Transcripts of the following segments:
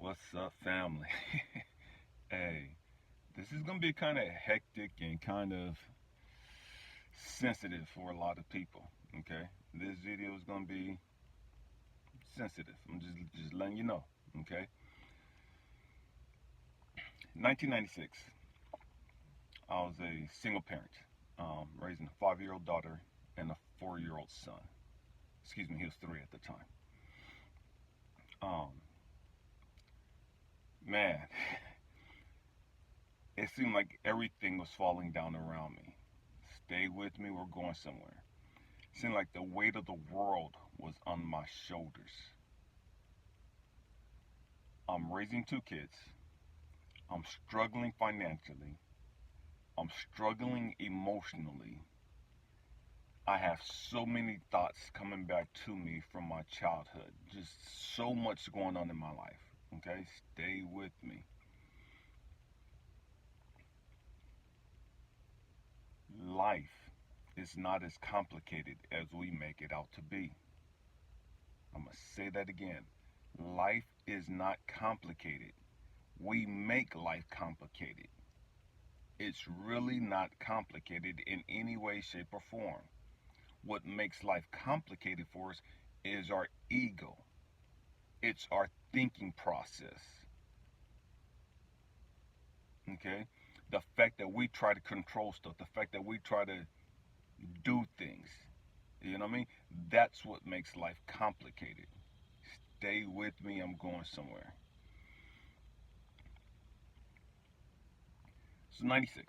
What's up, family? Hey, this is gonna be kind of hectic and kind of sensitive for a lot of people. Okay, this video is gonna be sensitive. I'm just letting you know. Okay, 1996. I was a single parent, raising a 5-year-old daughter and a 4-year-old son. Excuse me, he was 3 at the time. Um, man, it seemed like everything was falling down around me. Stay with me, we're going somewhere. It seemed like the weight of the world was on my shoulders. I'm raising 2 kids. I'm struggling financially. I'm struggling emotionally. I have so many thoughts coming back to me from my childhood. Just so much going on in my life. Okay, stay with me. Life is not as complicated as we make it out to be. I'm going to say that again. Life is not complicated. We make life complicated. It's really not complicated in any way, shape, or form. What makes life complicated for us is our ego, it's our thinking process. Okay? The fact that we try to control stuff, the fact that we try to do things. You know what I mean? That's what makes life complicated. Stay with me, I'm going somewhere. So 96.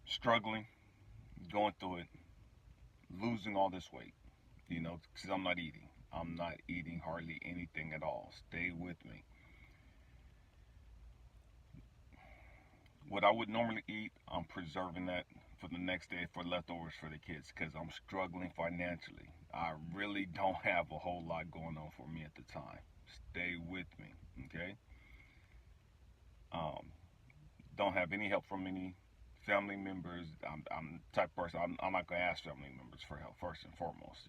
Struggling, going through it, losing all this weight, because I'm not eating. I'm not eating hardly anything at all. Stay with me. What I would normally eat, I'm preserving that for the next day for leftovers for the kids because I'm struggling financially. I really don't have a whole lot going on for me at the time. Stay with me, okay? Um, don't have any help from any family members. I'm the type of person, I'm not going to ask family members for help first and foremost.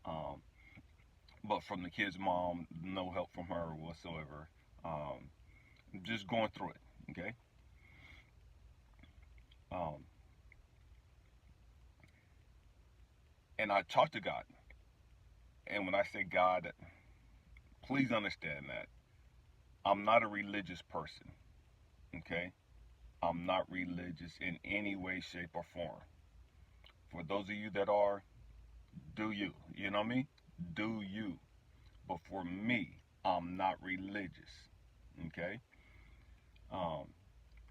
Um, but from the kid's mom, no help from her whatsoever. Um, just going through it, okay? Um, and I talk to God. And when I say God, please understand that I'm not a religious person, okay? I'm not religious in any way, shape, or form. For those of you that are, do you. You know what I mean? Do you. But for me, I'm not religious, okay? Um,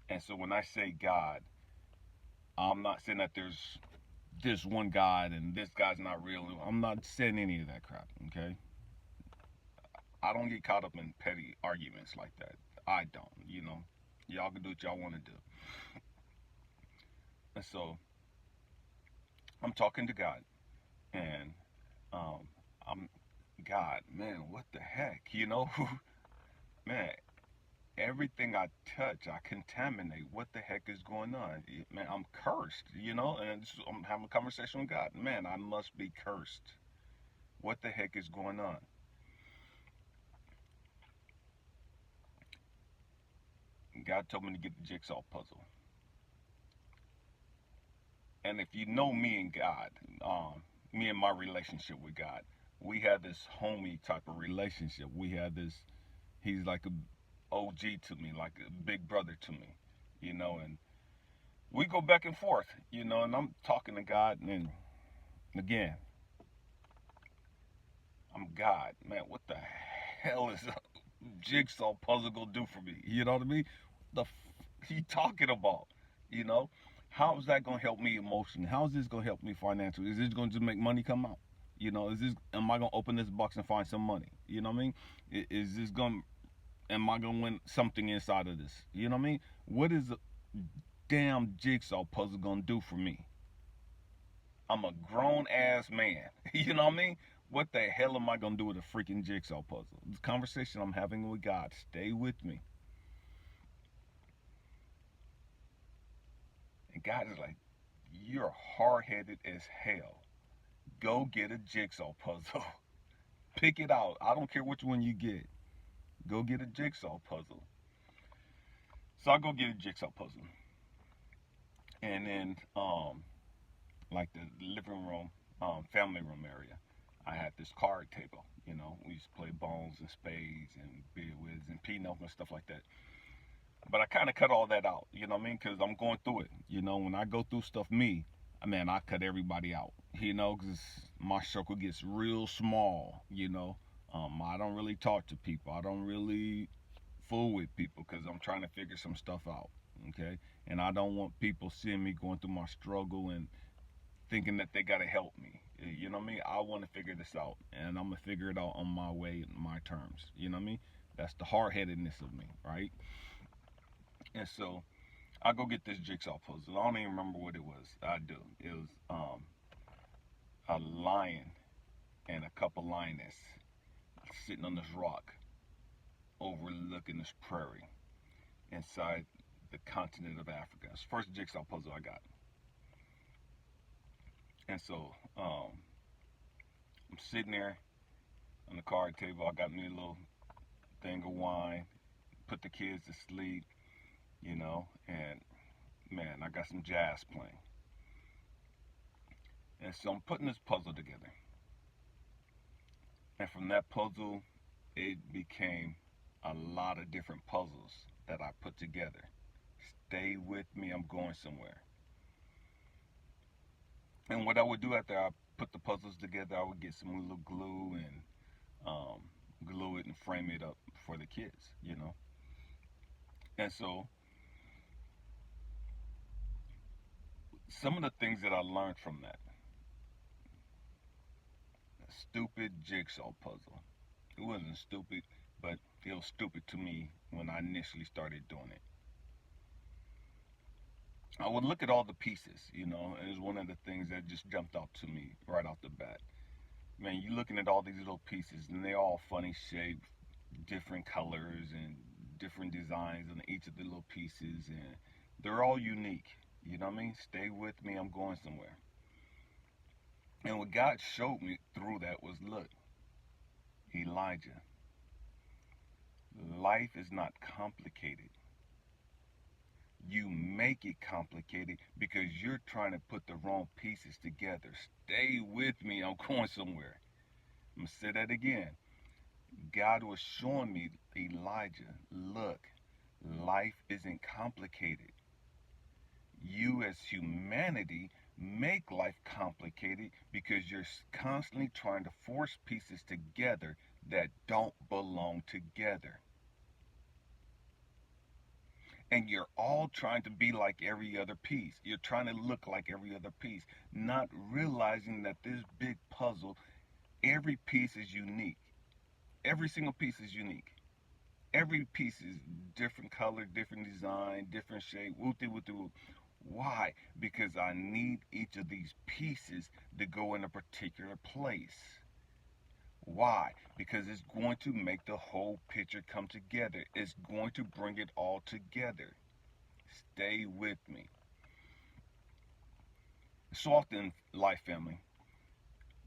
and so when I say God, I'm not saying that there's this one God and this God's not real. I'm not saying any of that crap, okay? I don't get caught up in petty arguments like that. I don't. Y'all can do what y'all want to do. And so I'm talking to God, and um, I'm God, man. What the heck, man? Everything I touch, I contaminate. What the heck is going on, man? I'm cursed. And I'm having a conversation with God. Man, I must be cursed. What the heck is going on? God told me to get the jigsaw puzzle. And if you know me and God, me and my relationship with God, we have this homie type of relationship. We have this. He's like a OG to me, like a big brother to me, and we go back and forth, and I'm talking to God, and again, I'm God, man. What the hell is a jigsaw puzzle gonna do for me? You know what I mean? The he talking about, you know? How is that gonna help me emotionally? How is this gonna help me financially? Is this gonna just make money come out? Am I gonna open this box and find some money? You know what I mean? Is this gonna am I gonna win something inside of this? You know what I mean? What is a damn jigsaw puzzle gonna do for me? I'm a grown ass man. You know what I mean? What the hell am I gonna do with a freaking jigsaw puzzle? This conversation I'm having with God. Stay with me. And God is like, you're hard headed as hell. Go get a jigsaw puzzle. Pick it out. I don't care which one you get. Go get a jigsaw puzzle. So I go get a jigsaw puzzle, and then like the living room, family room area, I had this card table. We used to play bones and spades and bid whiz and pinochle and stuff like that. But I kind of cut all that out. You know what I mean? Because I'm going through it. When I go through stuff, man, I cut everybody out. Because my circle gets real small. I don't really talk to people. I don't really fool with people because I'm trying to figure some stuff out. Okay, and I don't want people seeing me going through my struggle and thinking that they gotta help me. You know what I mean? I want to figure this out, and I'm gonna figure it out on my way, my terms. You know what I mean? That's the hard-headedness of me, right? And so I go get this jigsaw puzzle. I don't even remember what it was. I do. It was a lion and a couple lioness sitting on this rock overlooking this prairie inside the continent of Africa. It's the first jigsaw puzzle I got. And so I'm sitting there on the card table. I got me a little thing of wine, put the kids to sleep, and man, I got some jazz playing. And so I'm putting this puzzle together. And from that puzzle, it became a lot of different puzzles that I put together. Stay with me, I'm going somewhere. And what I would do after I put the puzzles together, I would get some little glue and glue it and frame it up for the kids. And so some of the things that I learned from that, a stupid jigsaw puzzle. It wasn't stupid, but it was stupid to me when I initially started doing it. I would look at all the pieces, and it was one of the things that just jumped out to me right off the bat. Man, you're looking at all these little pieces, and they're all funny shapes, different colors, and different designs on each of the little pieces, and they're all unique. You know what I mean? Stay with me, I'm going somewhere. And what God showed me through that was, look, Elijah, life is not complicated. You make it complicated because you're trying to put the wrong pieces together. Stay with me, I'm going somewhere. I'm going to say that again. God was showing me, Elijah, look, life isn't complicated. You as humanity make life complicated because you're constantly trying to force pieces together that don't belong together. And you're all trying to be like every other piece. You're trying to look like every other piece, not realizing that this big puzzle, every piece is unique. Every single piece is unique. Every piece is different color, different design, different shape, wooty wooty woo. Why? Because I need each of these pieces to go in a particular place. Why? Because it's going to make the whole picture come together. It's going to bring it all together. Stay with me. So often in life, family,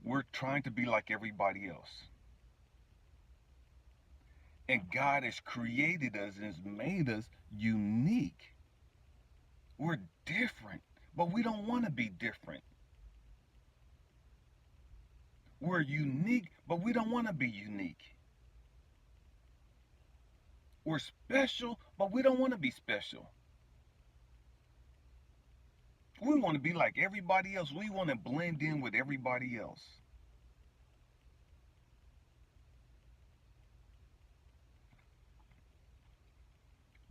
we're trying to be like everybody else. And God has created us and has made us unique. We're different, but we don't want to be different. We're unique, but we don't want to be unique. We're special, but we don't want to be special. We want to be like everybody else. We want to blend in with everybody else.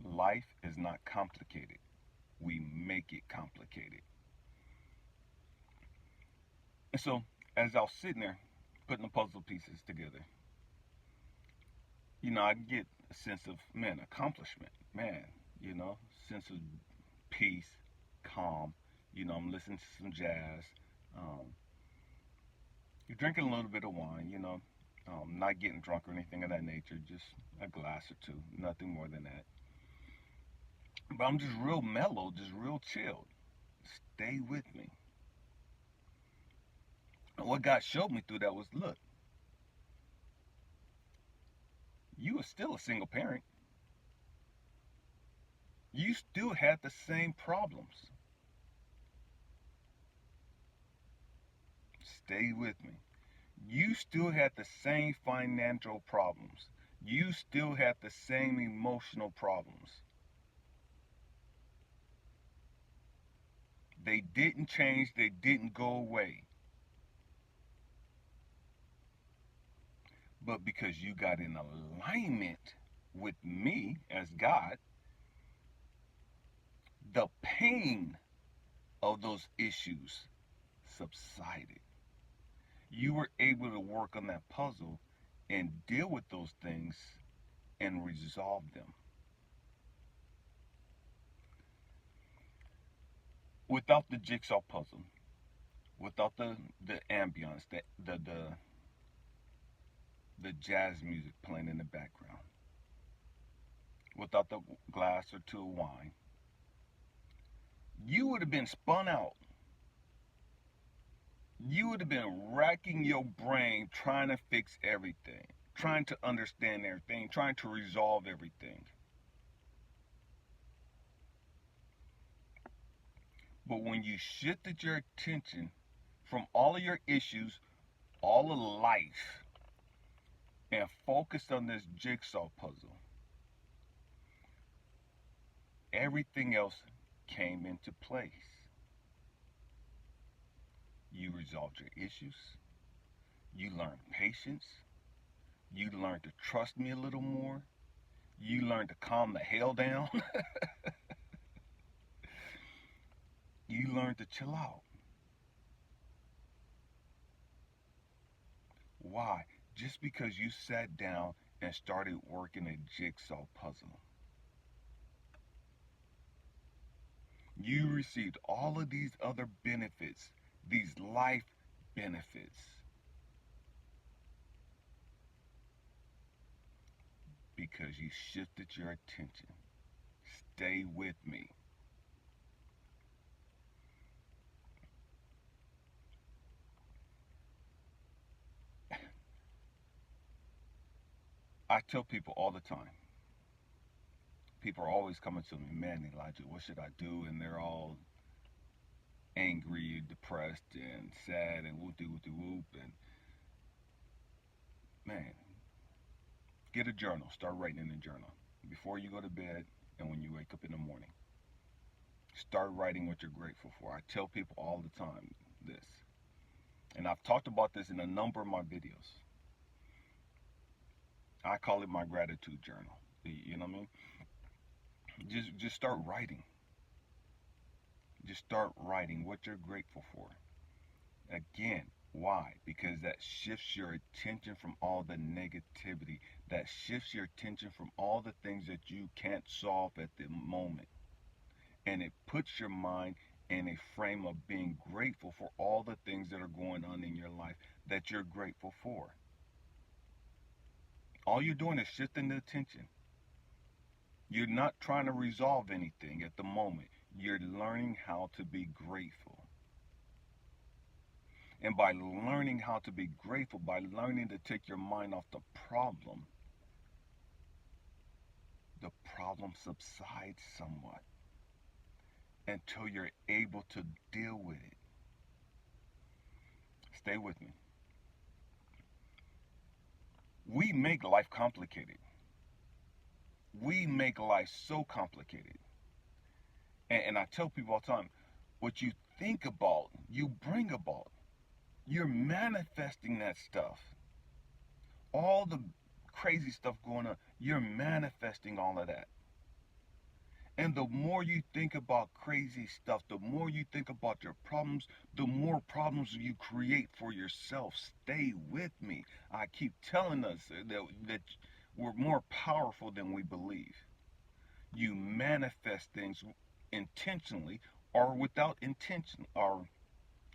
Life is not complicated. We make it complicated. And so, as I was sitting there putting the puzzle pieces together, I get a sense of, man, accomplishment. Man, sense of peace, calm. I'm listening to some jazz. Um, you're drinking a little bit of wine, not getting drunk or anything of that nature, just a glass or two, nothing more than that. But I'm just real mellow, just real chilled. Stay with me. And what God showed me through that was, look, was still a single parent. You still had the same problems. Stay with me. You still had the same financial problems. You still had the same emotional problems. They didn't change, they didn't go away. But because you got in alignment with me as God, the pain of those issues subsided. You were able to work on that puzzle and deal with those things and resolve them. Without the jigsaw puzzle, without the ambience, the jazz music playing in the background, without the glass or two of wine, you would have been spun out. You would have been racking your brain trying to fix everything, trying to understand everything, trying to resolve everything. But when you shifted your attention from all of your issues, all of life, and focused on this jigsaw puzzle, everything else came into place. You resolved your issues. You learned patience. You learned to trust me a little more. You learned to calm the hell down. You learned to chill out. Why? Just because you sat down and started working a jigsaw puzzle. You received all of these other benefits, these life benefits, because you shifted your attention. Stay with me. I tell people all the time, people are always coming to me, man, Elijah, what should I do? And they're all angry, depressed, and sad, and whoop. And man, get a journal. Start writing in a journal before you go to bed and when you wake up in the morning. Start writing what you're grateful for. I tell people all the time this, and I've talked about this in a number of my videos. I call it my gratitude journal. You know what I mean? Just start writing. Just start writing what you're grateful for. Again, why? Because that shifts your attention from all the negativity. That shifts your attention from all the things that you can't solve at the moment. And it puts your mind in a frame of being grateful for all the things that are going on in your life that you're grateful for. All you're doing is shifting the attention. You're not trying to resolve anything at the moment. You're learning how to be grateful. And by learning how to be grateful, by learning to take your mind off the problem subsides somewhat until you're able to deal with it. Stay with me. We make life complicated. We make life so complicated. And I tell people all the time, what you think about, you bring about. You're manifesting that stuff. All the crazy stuff going on, you're manifesting all of that. And the more you think about crazy stuff, the more you think about your problems, the more problems you create for yourself. Stay with me. I keep telling us that we're more powerful than we believe. You manifest things intentionally or without intention or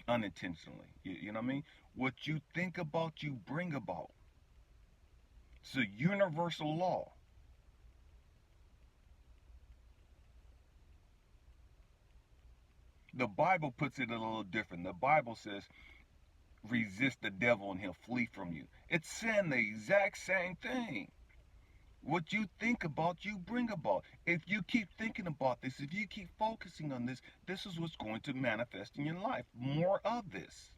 unintentionally. You know what I mean? What you think about, you bring about. It's a universal law. The Bible puts it a little different. The Bible says, resist the devil and he'll flee from you. It's saying the exact same thing. What you think about, you bring about. If you keep thinking about this, if you keep focusing on this, this is what's going to manifest in your life. More of this.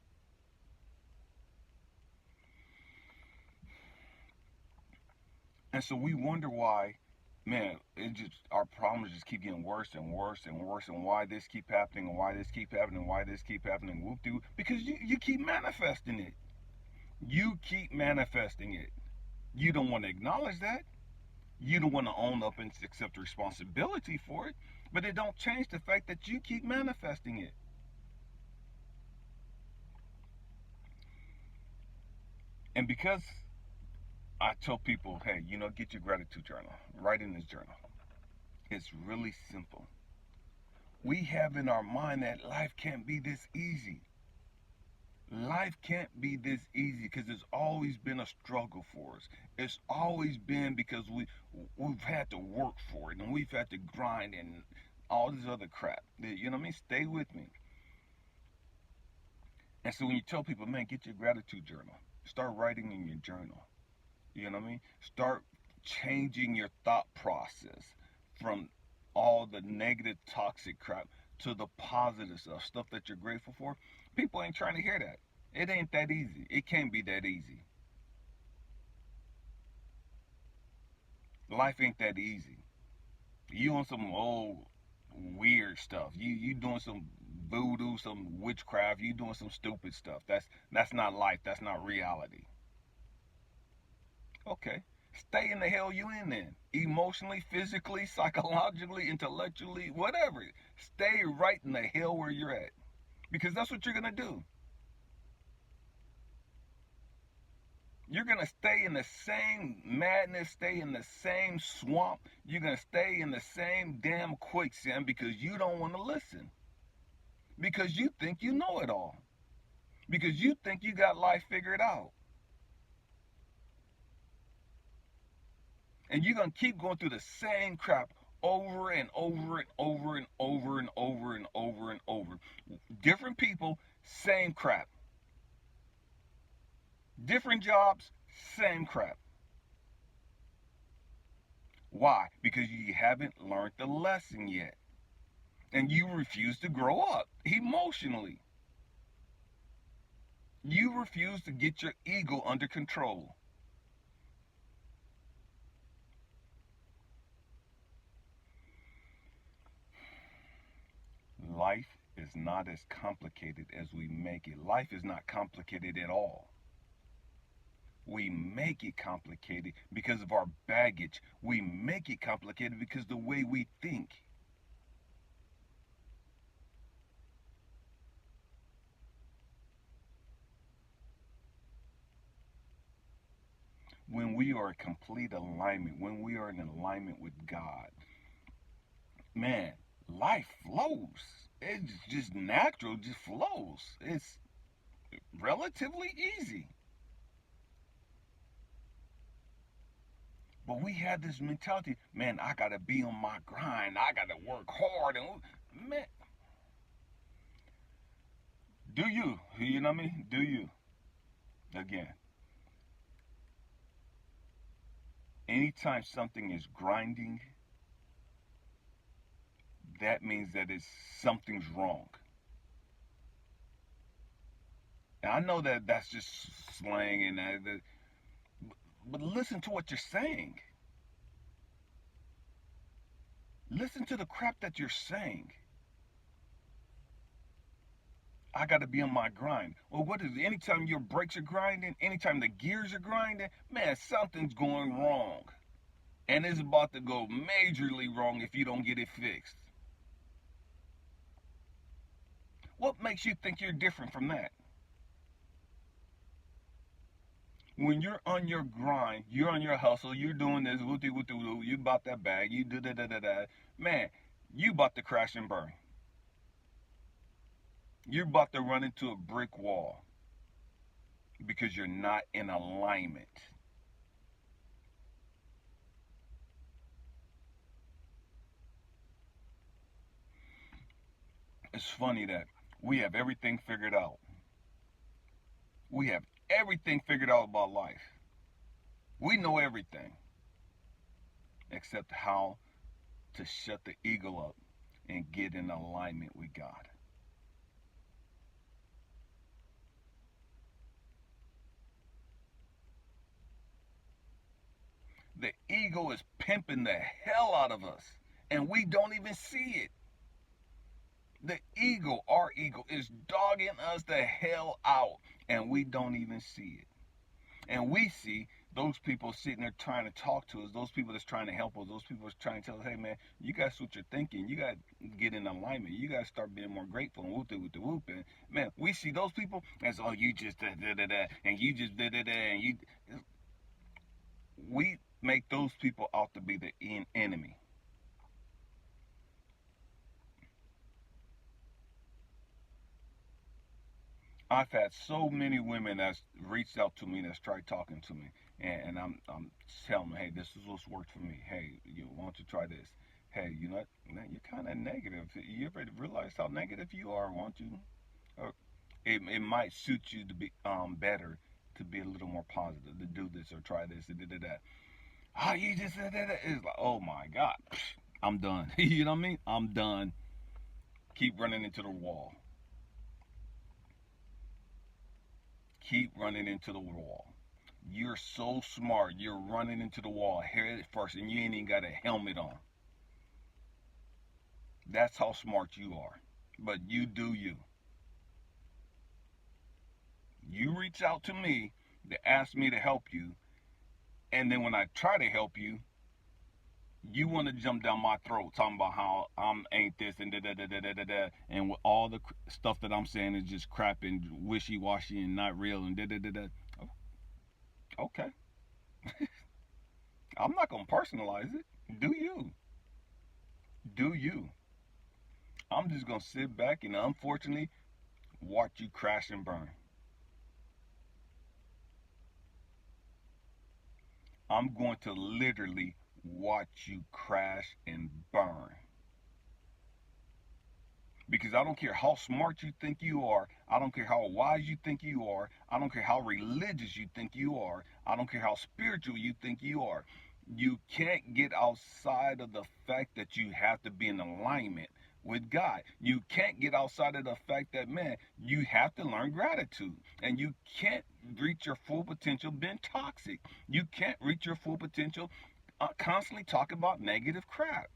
And so we wonder why, man, it just our problems just keep getting worse and worse and worse, and why this keep happening, and why this keep happening, and why this keep happening. Whoop de because you keep manifesting it. You keep manifesting it. You don't want to acknowledge that. You don't want to own up and accept responsibility for it. But it don't change the fact that you keep manifesting it. And because I tell people, hey, get your gratitude journal. Write in this journal. It's really simple. We have in our mind that life can't be this easy. Life can't be this easy because it's always been a struggle for us. It's always been because we've had to work for it, and we've had to grind and all this other crap. You know what I mean? Stay with me. And so when you tell people, man, get your gratitude journal. Start writing in your journal. You know what I mean? Start changing your thought process from all the negative, toxic crap to the positive stuff that you're grateful for. People ain't trying to hear that. It ain't that easy. It can't be that easy. Life ain't that easy. You on some old weird stuff. You doing some voodoo, some witchcraft. You doing some stupid stuff. That's not life. That's not reality. Okay. Stay in the hell you in then. Emotionally, physically, psychologically, intellectually, whatever. Stay right in the hell where you're at. Because that's what you're gonna do. You're gonna stay in the same madness, stay in the same swamp. You're gonna stay in the same damn quicksand because you don't want to listen. Because you think you know it all. Because you think you got life figured out. And you're gonna keep going through the same crap over and over and over and over and over and over and over. Different people, same crap. Different jobs, same crap. Why? Because you haven't learned the lesson yet. And you refuse to grow up emotionally. You refuse to get your ego under control. Life is not as complicated as we make it. Life is not complicated at all. We make it complicated because of our baggage. We make it complicated because the way we think. When we are in complete alignment, when we are in alignment with God, man, life flows. It's just natural, just flows. It's relatively easy. But we have this mentality, man, I gotta be on my grind. I gotta work hard. And man, do you? You know what I mean? Do you? Again, anytime something is grinding, that means that something's wrong. And I know that that's just slang and that, but listen to what you're saying. Listen to the crap that you're saying. I got to be on my grind. Well, what is it? Anytime your brakes are grinding, anytime the gears are grinding, man, something's going wrong. And it's about to go majorly wrong if you don't get it fixed. What makes you think you're different from that? When you're on your grind, you're on your hustle, you're doing this, you bought that bag, you do da. Man, you about to crash and burn. You're about to run into a brick wall because you're not in alignment. It's funny that we have everything figured out. We have everything figured out about life. We know everything. except how to shut the ego up and get in alignment with God. The ego is pimping the hell out of us, and we don't even see it. The ego, our ego, is dogging us the hell out, and we don't even see it. And we see those people sitting there trying to talk to us, those people that's trying to help us, those people that's trying to tell us, hey man, you got to switch your thinking, you got to get in alignment, you got to start being more grateful and whoop de whoop. And man, we see those people as, oh, you just da da da da, and you just da da da, and you. We make those people out to be the enemy. I've had so many women that's reached out to me that's tried talking to me, and I'm telling them, hey, this is what's worked for me. Hey, you want to try this? Hey, you know what? Man, you're kind of negative. You ever realize how negative you are? Want you? Or it might suit you to be better to be a little more positive, to do this or try this and do that. Oh, you just said that. It's like, oh my God, I'm done. You know what I mean? I'm done. Keep running into the wall. Keep running into the wall. You're so smart. You're running into the wall head first, and you ain't even got a helmet on. That's how smart you are. But you do you. You reach out to me to ask me to help you, and then when I try to help you, you want to jump down my throat talking about how I'm ain't this and da da da da da da da, and with all the stuff that I'm saying is just crap and wishy washy and not real and da da da da. Okay, I'm not gonna personalize it. Do you? Do you? I'm just gonna sit back and unfortunately watch you crash and burn. I'm going to literally watch you crash and burn. Because I don't care how smart you think you are, I don't care how wise you think you are, I don't care how religious you think you are, I don't care how spiritual you think you are. You can't get outside of the fact that you have to be in alignment with God. You can't get outside of the fact that, man, you have to learn gratitude. And you can't reach your full potential being toxic. You can't reach your full potential constantly talking about negative crap.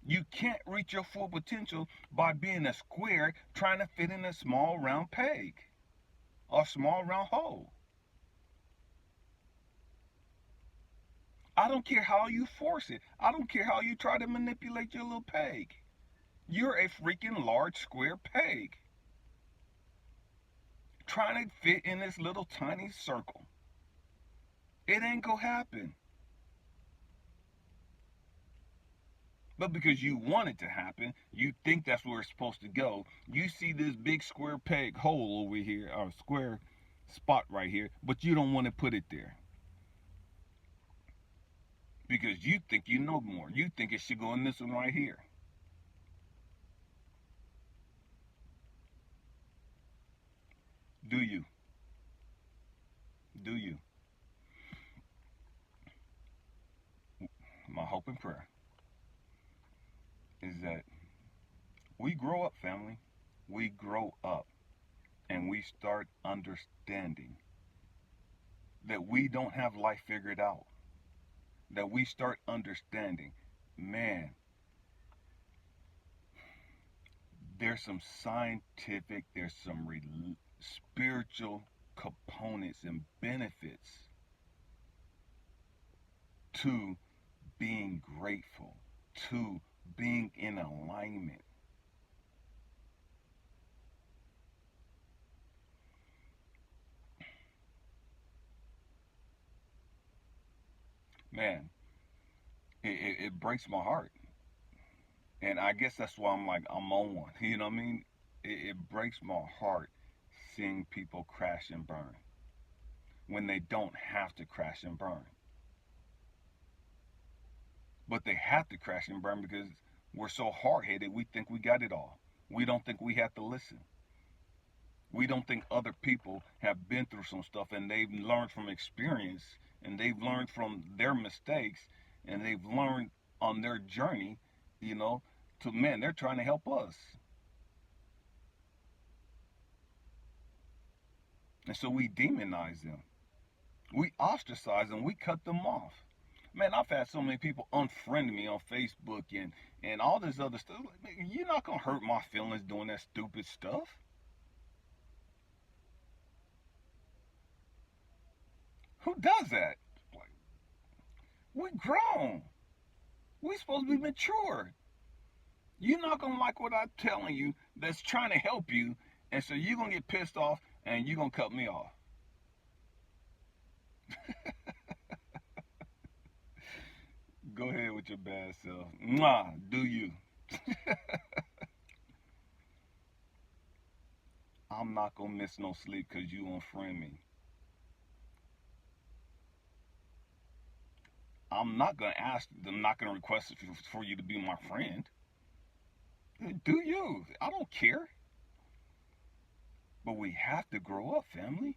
You can't reach your full potential by being a square trying to fit in a small round peg or small round hole. I don't care how you force it. I don't care how you try to manipulate your little peg. You're a freaking large square peg trying to fit in this little tiny circle. It ain't gonna happen. But because you want it to happen, you think that's where it's supposed to go. You see this big square peg hole over here, or square spot right here, but you don't want to put it there because you think you know more. You think it should go in this one right here. Do you? Do you? My hope and prayer is that we grow up, family. We grow up and we start understanding that we don't have life figured out. That we start understanding, man, there's some scientific, there's some spiritual components and benefits to being grateful, to being in alignment. Man, it breaks my heart. And I guess that's why I'm like, I'm on one. You know what I mean? It breaks my heart seeing people crash and burn when they don't have to crash and burn. But they have to crash and burn because we're so hard headed, we think we got it all. We don't think we have to listen. We don't think other people have been through some stuff and they've learned from experience and they've learned from their mistakes, and they've learned on their journey, you know, to men, they're trying to help us. And so we demonize them. We ostracize them. We cut them off. Man, I've had so many people unfriend me on Facebook and all this other stuff. Like, you're not gonna hurt my feelings doing that stupid stuff. Who does that? Like, we grown. We supposed to be mature. You're not gonna like what I'm telling you that's trying to help you, and so you're gonna get pissed off and you're gonna cut me off. Go ahead with your bad self. Mwah, do you. I'm not gonna miss no sleep because you unfriend me. I'm not gonna ask. I'm not gonna request for you to be my friend. Do you? I don't care. But we have to grow up, family.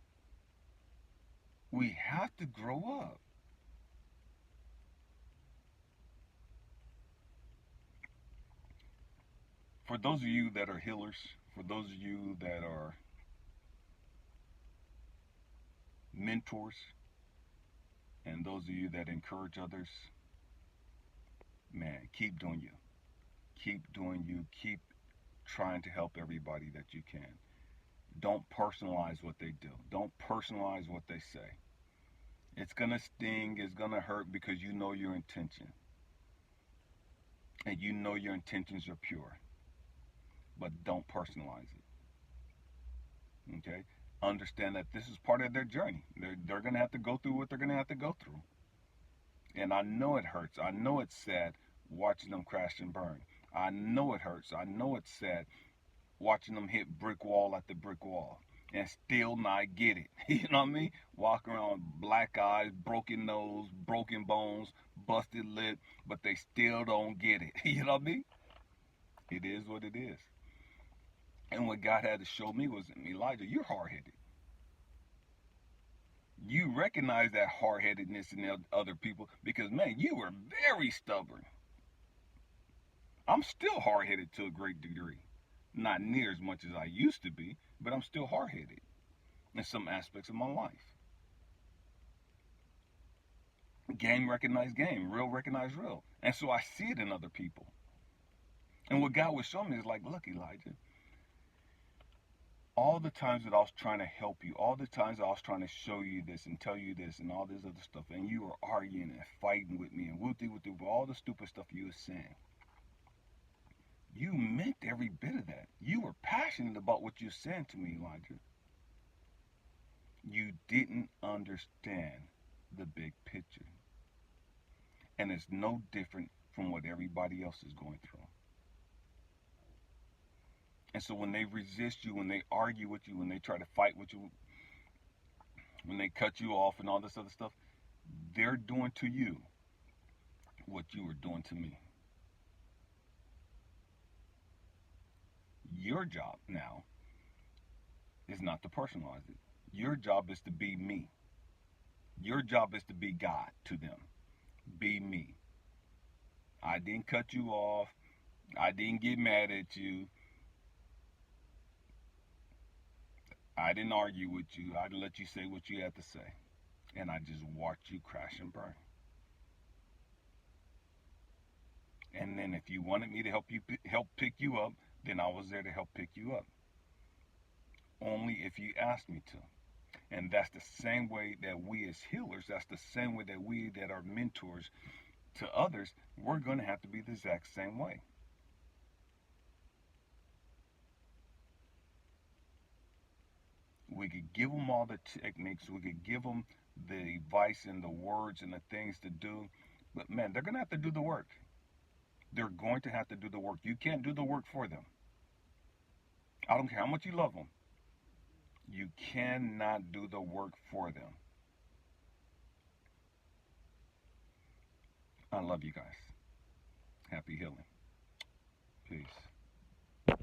We have to grow up. For those of you that are healers, for those of you that are mentors, and those of you that encourage others, man, keep doing you. Keep doing you. Keep trying to help everybody that you can. Don't personalize what they do. Don't personalize what they say. It's going to sting, it's going to hurt because you know your intention. And you know your intentions are pure. But don't personalize it. Okay? Understand that this is part of their journey. They're going to have to go through what they're going to have to go through. And I know it hurts. I know it's sad watching them crash and burn. I know it hurts. I know it's sad watching them hit brick wall after brick wall and still not get it. You know what I mean? Walk around with black eyes, broken nose, broken bones, busted lip, but they still don't get it. You know what I mean? It is what it is. And what God had to show me was, Elijah, you're hard headed. You recognize that hard headedness in other people because, man, you were very stubborn. I'm still hard headed to a great degree. Not near as much as I used to be, but I'm still hard headed in some aspects of my life. Game recognize game, real recognize real. And so I see it in other people. And what God was showing me is like, look, Elijah, all the times that I was trying to help you, all the times I was trying to show you this and tell you this and all this other stuff, and you were arguing and fighting with me and whoopty all the stupid stuff you were saying. You meant every bit of that. You were passionate about what you said to me, Elijah. You didn't understand the big picture. And it's no different from what everybody else is going through. And so when they resist you, when they argue with you, when they try to fight with you, when they cut you off and all this other stuff, they're doing to you what you were doing to me. Your job now is not to personalize it. Your job is to be me. Your job is to be God to them. Be me. I didn't cut you off. I didn't get mad at you. I didn't argue with you. I didn't let you say what you had to say. And I just watched you crash and burn. And then if you wanted me to help pick you up, then I was there to help pick you up. Only if you asked me to. And that's the same way that we as healers, that's the same way that we that are mentors to others, we're going to have to be the exact same way. We could give them all the techniques, we could give them the advice and the words and the things to do, but man, they're going to have to do the work. They're going to have to do the work. You can't do the work for them. I don't care how much you love them. You cannot do the work for them. I love you guys. Happy healing. Peace.